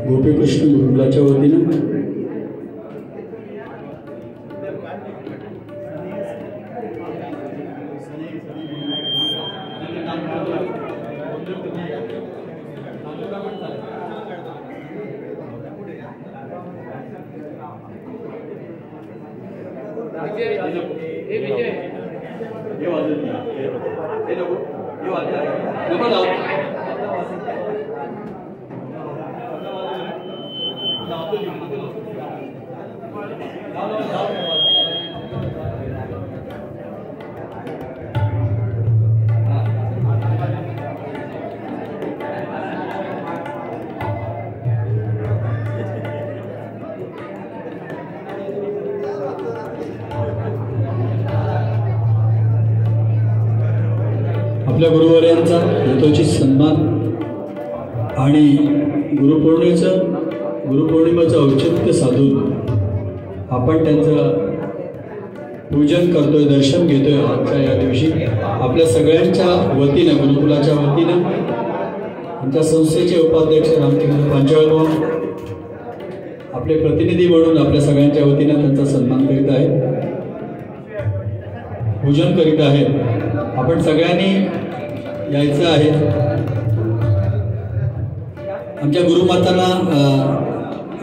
गोपीकृष्ण गुरुकुलाच्या वतीनं आपल्या गुरुवर्यांचा यथोचित सन्मान आणि गुरुपौर्णिमेचं औचित्य साधून आपण त्यांचं पूजन करतोय, दर्शन घेतोय. आजच्या या दिवशी आपल्या सगळ्यांच्या वतीनं, गुरुकुलाच्या वतीनं आमच्या संस्थेचे उपाध्यक्ष रामचंद्र पांचाळ आपले प्रतिनिधी म्हणून आपल्या सगळ्यांच्या वतीनं त्यांचा सन्मान करीत आहेत, पूजन करीत आहेत. आपण सगळ्यांनी यायचं आहे. आमच्या गुरुमातांना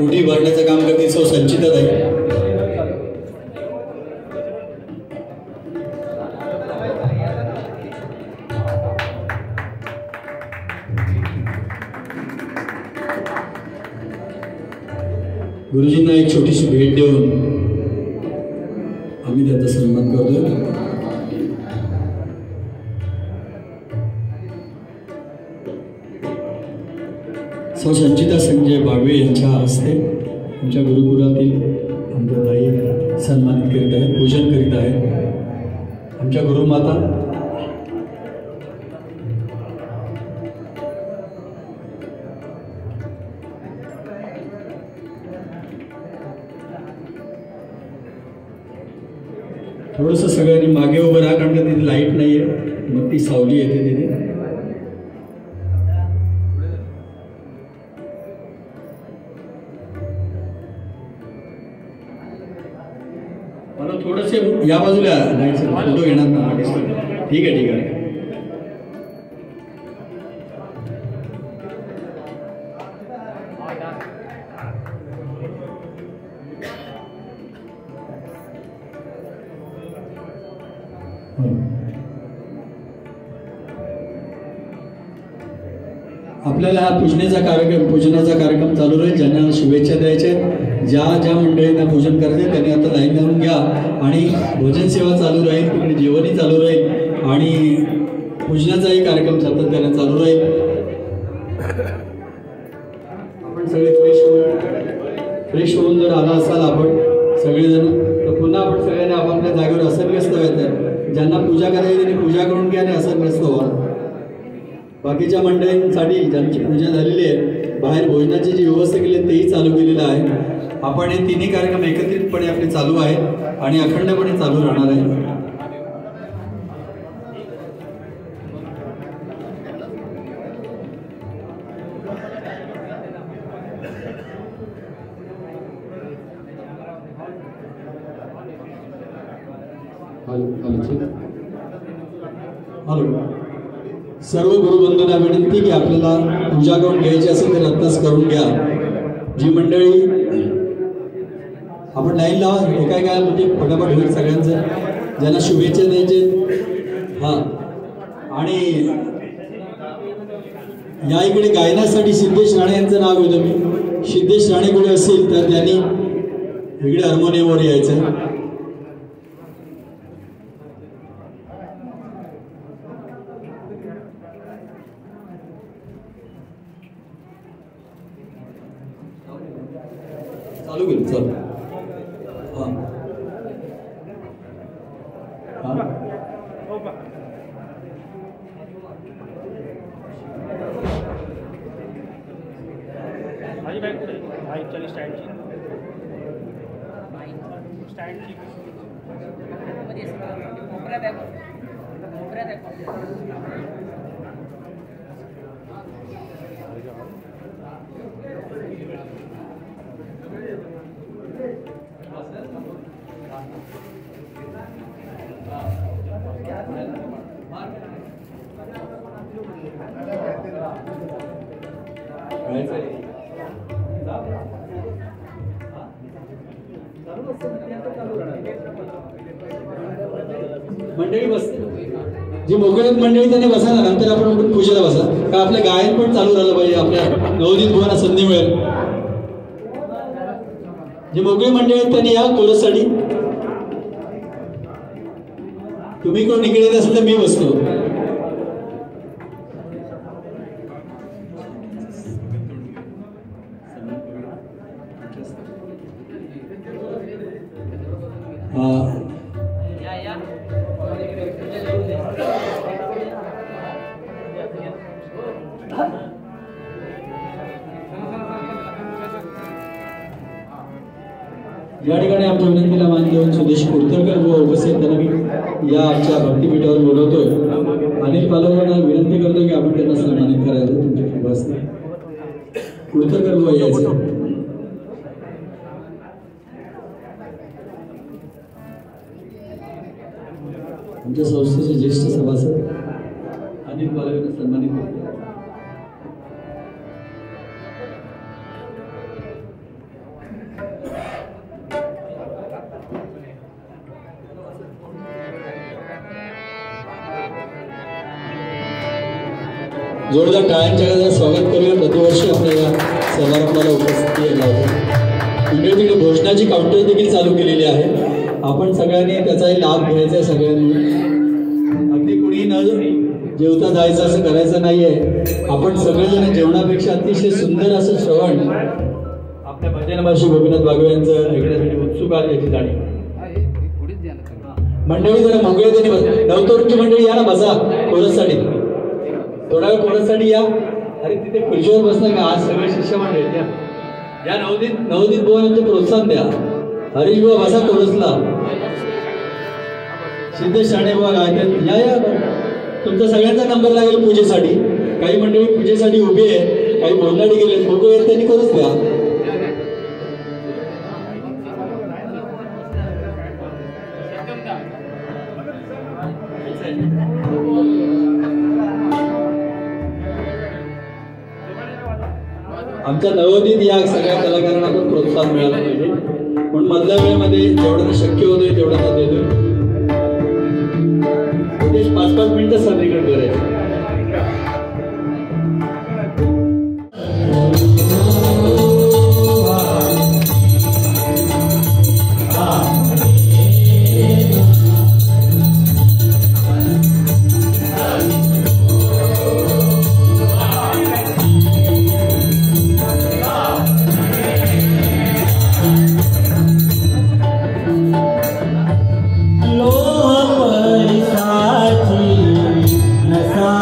ओटी भरण्याचं काम करते सौ संचिताताई. गुरुजींना एक छोटीशी भेट देऊन आम्ही त्यांचा सन्मान करतोय. सौ संचिता संजय बागवे यांच्या हस्ते आमच्या गुरुकुलातील आमच्या ताई सन्मानित करीत आहेत, पूजन करीत आहेत. आमच्या गुरुमाता थोडंसं सगळ्यांनी मागे उभं राहा, कारण का तिथे लाईट नाही आहे, मग ती सावली येते तिथे. मला थोडंसे या बाजूला नाही सर, फोटो घेणार ना. ठीक आहे ठीक आहे. आपल्याला हा पूजनाचा कार्यक्रम चालू राहील. ज्यांना शुभेच्छा द्यायच्या, ज्या मंडळींना पूजन करायचे त्यांनी आता लाईन लावून घ्या. आणि भोजन सेवा चालू राहील, तिकडे जेवणही चालू राहील आणि पूजनाचाही कार्यक्रम सातत्याने चालू राहील. आपण सगळे फ्रेश होऊन जर आला असाल आपण सगळेजण, तर पुन्हा आपण सगळ्यांनी आपापल्या जागेवर असरग्रस्त व्हायचं. ज्यांना पूजा करायची त्यांनी पूजा करून घ्या आणि असरग्रस्त व्हा. बाकीच्या मंडळींसाठी ज्यांची पूजा झालेली आहे, बाहेर भोजनाची जी व्यवस्था केली आहे तेही चालू केलेलं आहे. आपण हे तिन्ही कार्यक्रम एकत्रितपणे आपले चालू आहेत आणि अखंडपणे चालू राहणार आहे. हॅलो, सर्व गुरुबंधूंना विनंती की आपल्याला पूजा करून घ्यायची असेल तर आत्ताच करून घ्या. जी मंडळी आपण लाईन लावा, एका म्हणजे फटाफट होईल सगळ्यांचं. ज्यांना शुभेच्छा द्यायचे हां, आणि या इकडे गायनासाठी सिद्धेश राणे यांचं नाव घेतो मी. सिद्धेश राणे कुठे असेल तर त्यांनी इकडे हार्मोनियमवर यायचं. चालू केलं चालू. मंडळी बस जी मोकळी मंडळी त्यांनी बसा ना, नंतर आपण उठून पूजेला बसा. का आपलं गायन पण चालू राहिलं पाहिजे, आपल्या नवोदित भुवना संधी मिळेल. जी मोकळी मंडळी आहेत त्यांनी या कोरससाठी. तुम्ही कोण इकडे येत असेल तर मी बसतो. या ठिकाणी आमच्या विनंतीला मान देऊन सुदेश कुडतरकर व उपस्थित त्यांना मी या आमच्या भक्तीपीठावर बोलवतोय. अनिल पालवांना विनंती करतो की आपण त्यांना सन्मानित करायचं. तुमच्या शुभास्ते कुडतरकर व यायचं. आमच्या संस्थेचे ज्येष्ठ सभासद अनिल पालवांना सन्मानित करतो. जोरदार टाळ्यांच्या गजरात स्वागत करूया. प्रतिवर्षी आपल्या या समारंभाला उपस्थिती लावतो. इकडे तिकडे भोजनाची काउंटर देखील चालू केलेली आहे. आपण सगळ्यांनी त्याचाही लाभ घ्यायचा आहे. सगळ्यांनी अगदी कुणी न जेवता जायचं असं करायचं नाहीये. आपण सगळेजण जेवणापेक्षा अतिशय सुंदर असं श्रवण आपल्या भजनमाशी गोपीनाथ बागवे यांचं ऐकण्यासाठी उत्सुक आहे याची जाणीव. मंडळी जरा मोकळे त्यांनी नवतरुणची मंडळी या ना, बसा कोरससाठी. थोडा वेळ कोरससाठी या. अरे तिथे खुर्चीवर बसणार का? आज सगळे शिष्य मंडळी या नवोदित भुवनांचे प्रोत्साहन द्या. हरीश बुवा बसा कोरसला. सिद्धेश राणे बुवा गायतात या. तुमचा सगळ्यांचा नंबर लागेल पूजेसाठी. काही मंडळी पूजेसाठी उभी आहे, काही बोलणारी गेले. मोकळे आहेत त्यांनी करूच द्या. आमच्या नवोदित या सगळ्या कलाकारांना पण प्रोत्साहन मिळालं पाहिजे. पण मधल्या वेळेमध्ये जेवढं शक्य होतंय तेवढं देतोय. 5-5 मिनिटं सादरीकरण करायचं. नसा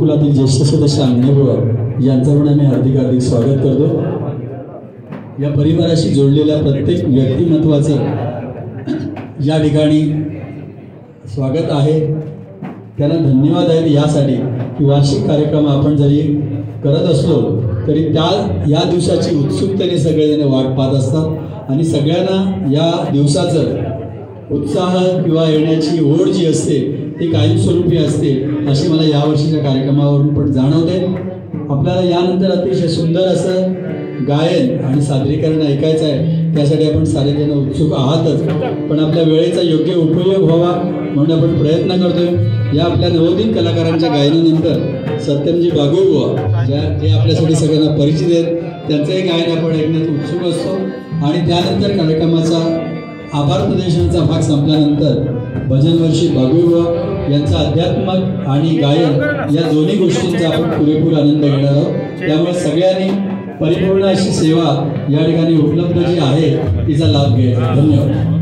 गुरुकुलातील ज्येष्ठ सदस्य अंगणेबुवा यांचं पण आम्ही हार्दिक स्वागत करतो। या परिवाराशी जोडलेल्या प्रत्येक व्यक्तिमत्वाचं या ठिकाणी स्वागत आहे, त्यांना धन्यवाद आहेत यासाठी की वार्षिक कार्यक्रम आपण जरी करत असलो तरी या दिवसाची उत्सुकतेने सगळेजण वाट पाहत असतात आणि सगळ्यांना या दिवसाचं उत्साह किंवा येण्याची ओढ जी असते ती कायमस्वरूपी असते अशी मला यावर्षीच्या कार्यक्रमावरून पण जाणवते। आपल्याला यानंतर अतिशय सुंदर असं गायन आणि सादरीकरण ऐकायचं आहे, त्यासाठी आपण सारेजण उत्सुक आहातच, पण आपल्या वेळेचा योग्य उपयोग व्हावा म्हणून आपण प्रयत्न करतोय। या आपल्या नवोदित कलाकारांच्या गायनानंतर सत्यमजी बागुळबुवा जे आपल्यासाठी सगळ्यांना परिचित आहेत त्यांचंही गायन आपण ऐकण्यात उत्सुक असतो आणि त्यानंतर कार्यक्रमाचा आभार प्रदर्शनाचा भाग संपल्यानंतर भजनवर्षी बागुळबुवा यांचा अध्यात्मक आणि गायन या दोन्ही गोष्टींचा आपण पुरेपूर आनंद घेणार आहोत। त्यामुळे सगळ्यांनी परिपूर्ण अशी सेवा या ठिकाणी उपलब्ध जी आहे तिचा लाभ घ्यायचा। धन्यवाद।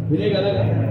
विनय गाला का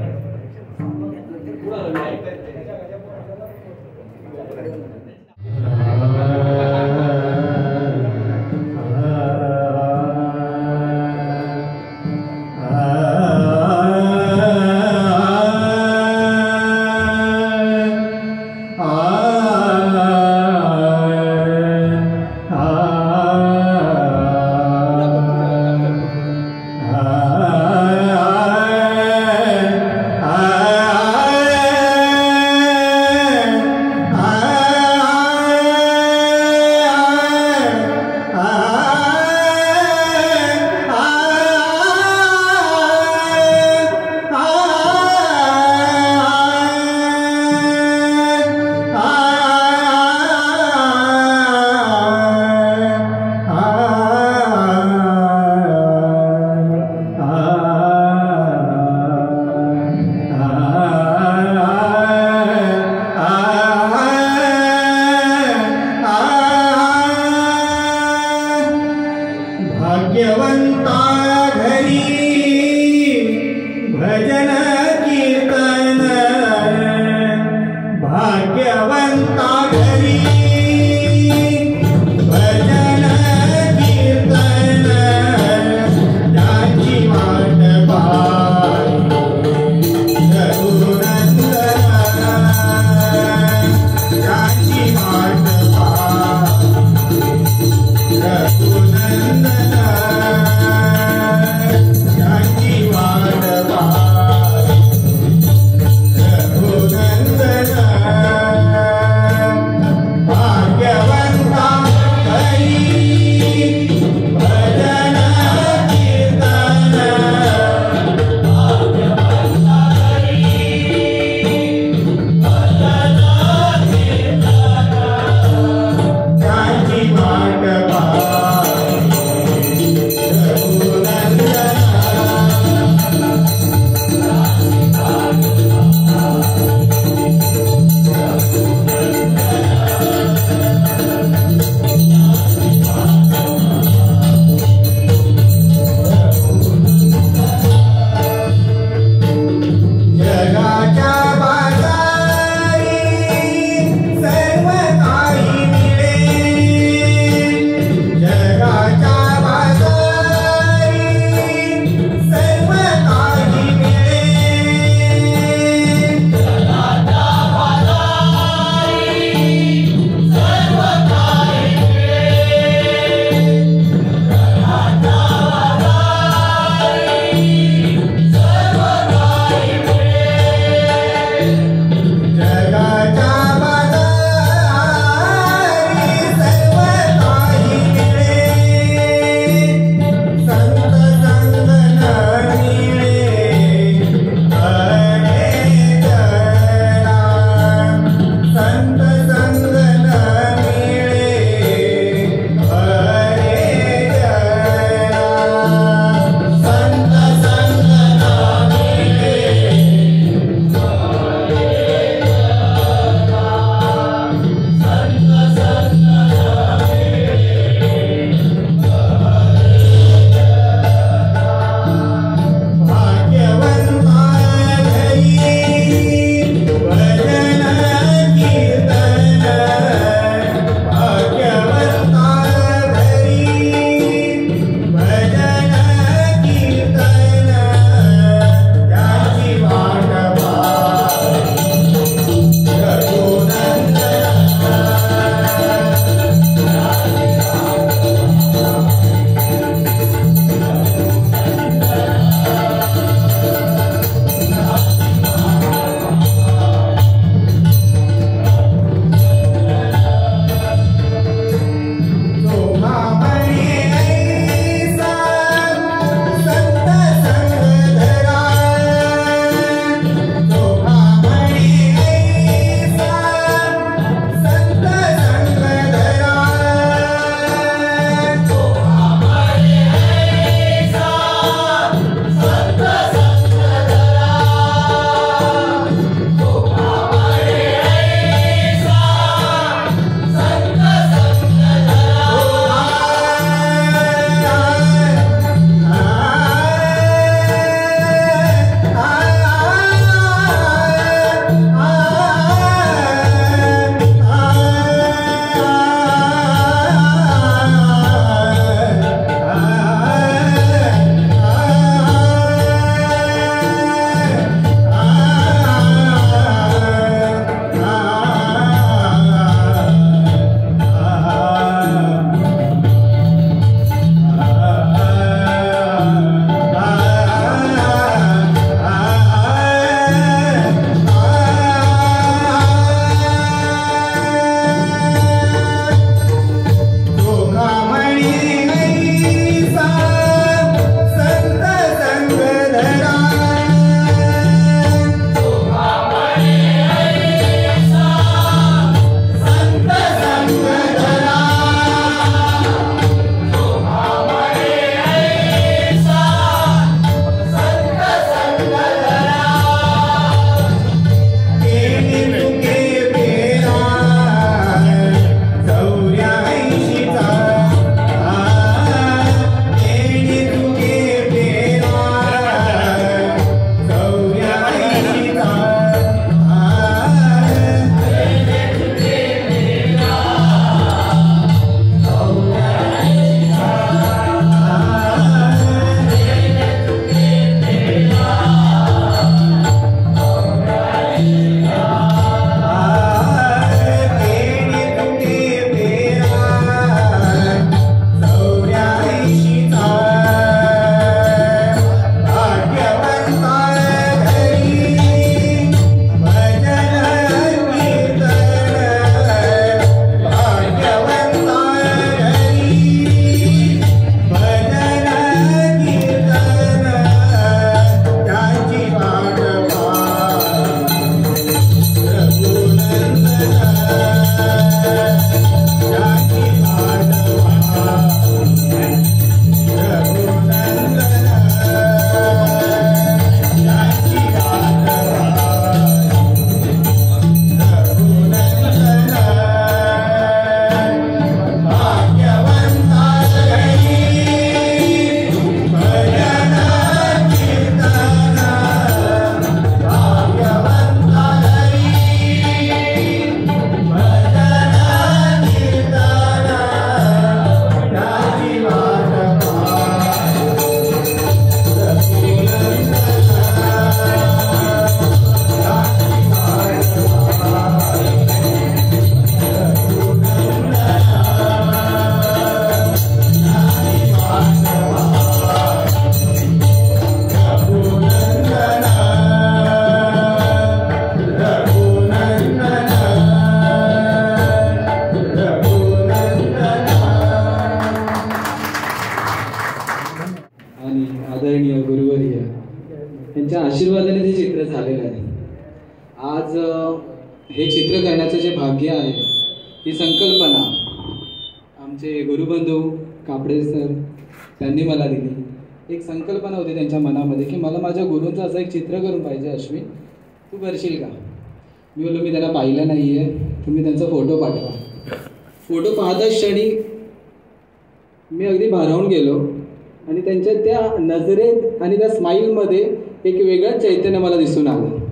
येण्याचं जे भाग्य आहे, ही संकल्पना आमचे गुरुबंधू कापडे सर त्यांनी मला दिली. एक संकल्पना होती त्यांच्या मनामध्ये की मला माझ्या गुरूंचं असं एक चित्र करून पाहिजे, अश्विन तू करशील का? मी बोललो मी त्यांना पाहिलं नाही आहे, तुम्ही त्यांचा फोटो पाठवा. फोटो पाहताच क्षणी मी अगदी भारावून गेलो आणि त्यांच्या त्या नजरेत आणि त्या स्माईलमध्ये एक वेगळंच चैतन्य मला दिसून आलं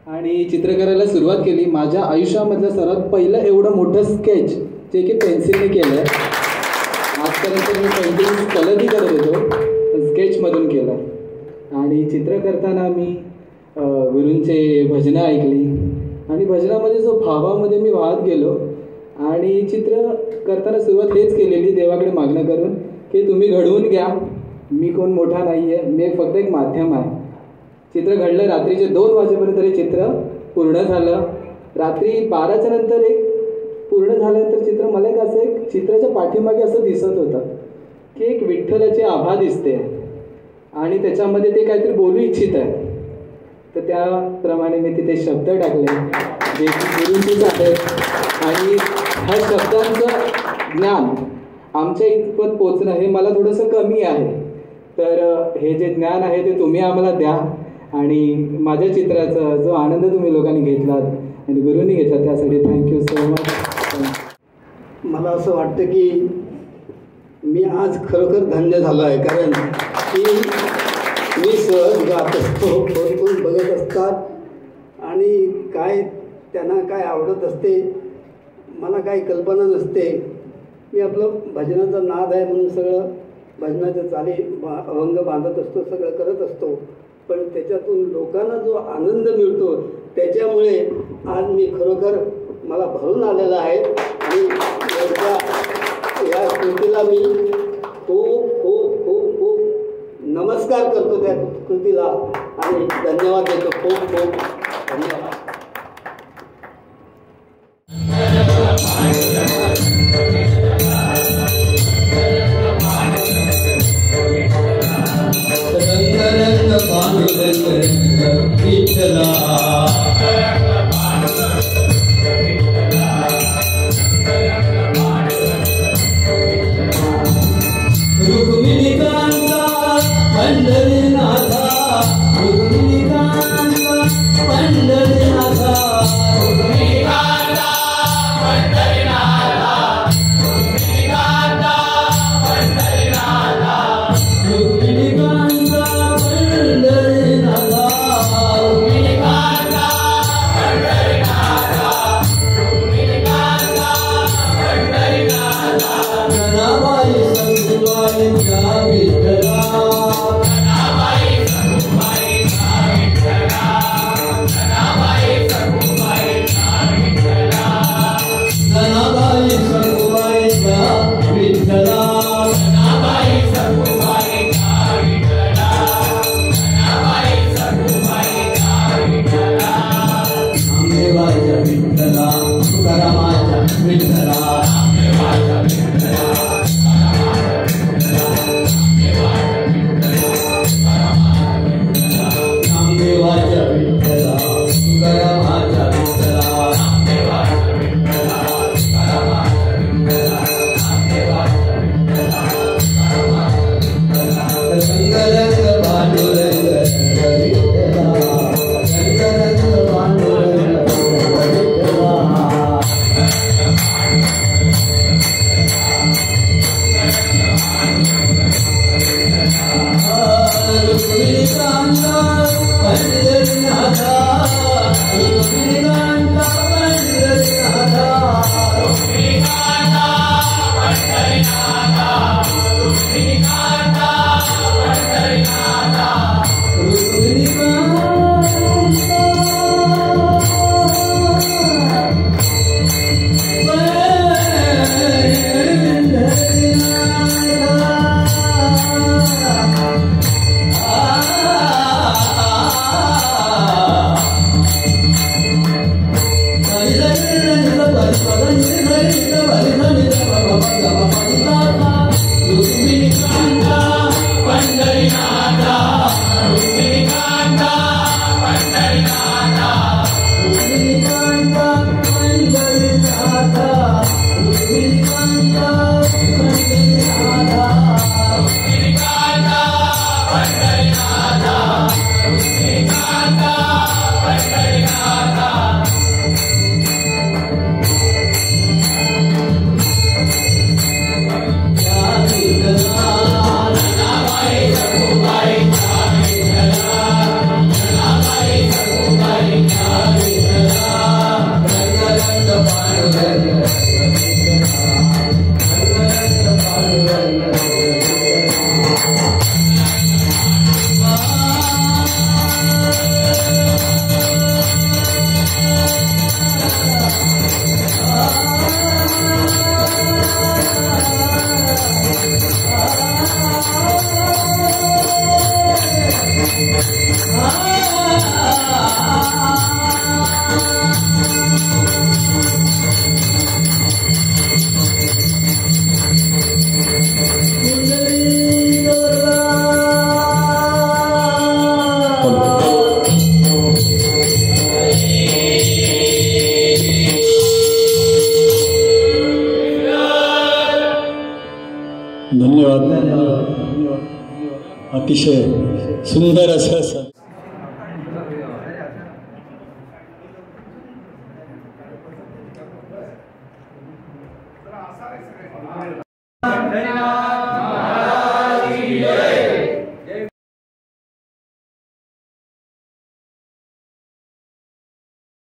आणि चित्र करायला सुरुवात केली. माझ्या आयुष्यामधलं सर्वात पहिलं एवढं मोठं स्केच जे की पेन्सिलने केलं आहे. आजपर्यंत मी पेंटिंग कलरही करत होतो, पण स्केचमधून केलं. आणि चित्र करताना मी गुरूंचे भजनं ऐकली आणि भजनामध्ये जो भावामध्ये मी वाहत गेलो आणि चित्र करताना सुरुवात हेच केलेली देवाकडे मागणं करून की तुम्ही घडवून घ्या, मी कोण मोठा नाही आहे, मी फक्त एक माध्यम आहे. चित्र घडलं. रात्रीचे 2 वाजेपर्यंत हे चित्र पूर्ण झालं. रात्री 12च्या नंतर एक पूर्ण झाल्यानंतर चित्र मला एक असं एक चित्राच्या पाठीमागे असं दिसत होतं की एक विठ्ठलाची आभा दिसते आणि त्याच्यामध्ये ते काहीतरी बोलू इच्छित आहे. तर त्याप्रमाणे मी तिथे शब्द टाकले जे की गुरूंचीच आहेत आणि ह्या शब्दांचं ज्ञान आमच्या इथपर्यंत पोचणं हे मला थोडंसं कमी आहे. तर हे जे ज्ञान आहे ते तुम्ही आम्हाला द्या आणि माझ्या चित्राचा जो आनंद तुम्ही लोकांनी घेतलात आणि गुरूंनी घेतला त्यासाठी थँक्यू सो मच. मला असं वाटतं की मी आज खरोखर धन्य झालो आहे, कारण की मी सहज गात असतो, कोण बघत असतात आणि काय त्यांना काय आवडत असते मला काही कल्पना नसते. मी आपलं भजनाचा नाद आहे म्हणून सगळं भजनाच्या चाली अभंग बांधत असतो, सगळं करत असतो, पण त्याच्यातून लोकांना जो आनंद मिळतो त्याच्यामुळे आज मी खरोखर मला भरून आलेला आहे. आणि या कृतीला मी खूप खूप खूप खूप नमस्कार करतो त्या कृतीला आणि धन्यवाद देतो. खूप खूप धन्यवाद. पंढरीनाथा धन्यवाद. अतिशय सुंदर असं Very nice.